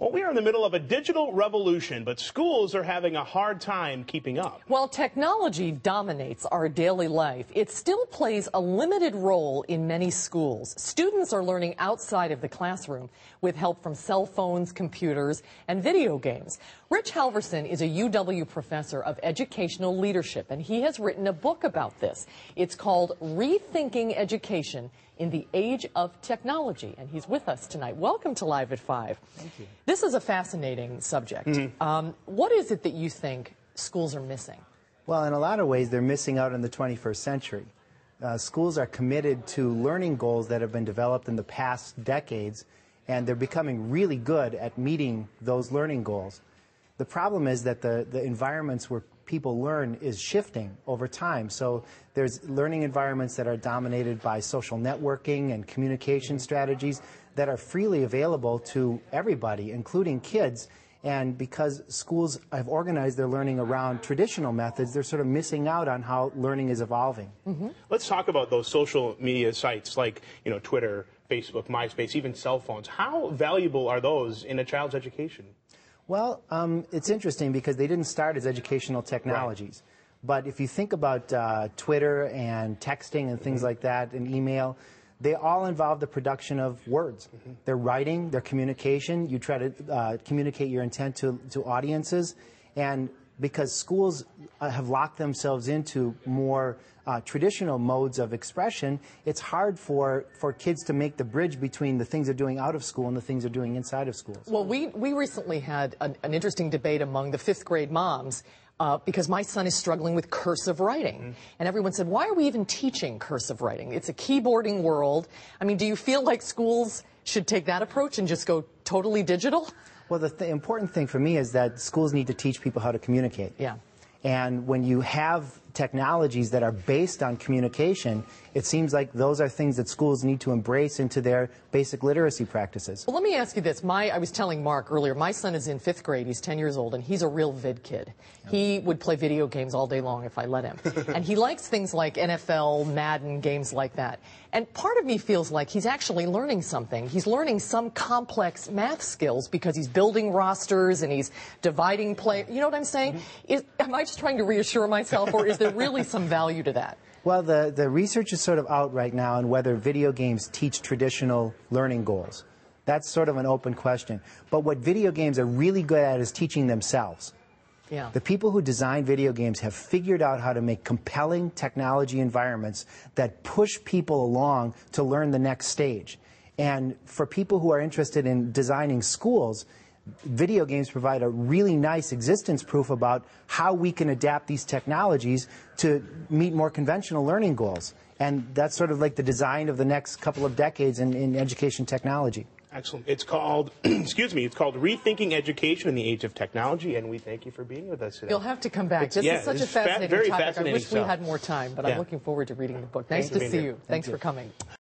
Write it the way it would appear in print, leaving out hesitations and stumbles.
Well, we are in the middle of a digital revolution, but schools are having a hard time keeping up. While technology dominates our daily life, it still plays a limited role in many schools. Students are learning outside of the classroom with help from cell phones, computers, and video games. Rich Halverson is a UW professor of educational leadership, and he has written a book about this. It's called Rethinking Education in the Age of Technology, and he's with us tonight. Welcome to Live at 5. Thank you. This is a fascinating subject. What is it that you think schools are missing? Well, in a lot of ways, they're missing out in the 21st century. Schools are committed to learning goals that have been developed in the past decades, and they're becoming really good at meeting those learning goals. The problem is that the environments where people learn is shifting over time. So there's learning environments that are dominated by social networking and communication strategies that are freely available to everybody, including kids. And because schools have organized their learning around traditional methods, they're sort of missing out on how learning is evolving. Let's talk about those social media sites like, Twitter, Facebook, MySpace, even cell phones. How valuable are those in a child's education? Well, it's interesting because they didn't start as educational technologies. Right. But if you think about Twitter and texting and things like that and email, they all involve the production of words. They're writing, they're communication. You try to communicate your intent to audiences. And because schools have locked themselves into more traditional modes of expression, it's hard for kids to make the bridge between the things they're doing out of school and the things they're doing inside of schools. Well, we recently had an interesting debate among the fifth grade moms because my son is struggling with cursive writing. And everyone said, why are we even teaching cursive writing? It's a keyboarding world. I mean, do you feel like schools should take that approach and just go totally digital? Well, the important thing for me is that schools need to teach people how to communicate. Yeah. And when you have technologies that are based on communication, it seems like those are things that schools need to embrace into their basic literacy practices. Well, let me ask you this. I was telling Mark earlier, my son is in 5th grade. He's 10 years old, and he's a real vid kid. He would play video games all day long if I let him. And he likes things like NFL, Madden, games like that. And part of me feels like he's actually learning something. He's learning some complex math skills because he's building rosters and he's dividing play. You know what I'm saying? Am I just trying to reassure myself, or is there really some value to that? Well, the research is sort of out right now on whether video games teach traditional learning goals. That's sort of an open question. But what video games are really good at is teaching themselves. Yeah. The people who design video games have figured out how to make compelling technology environments that push people along to learn the next stage. And for people who are interested in designing schools, video games provide a really nice existence proof about how we can adapt these technologies to meet more conventional learning goals. And that's sort of like the design of the next couple of decades in education technology. Excellent. It's called, it's called Rethinking Education in the Age of Technology, and we thank you for being with us today. You'll have to come back. This is such a fascinating topic. I wish we had more time, but I'm looking forward to reading the book. Nice to see you. Thanks for coming.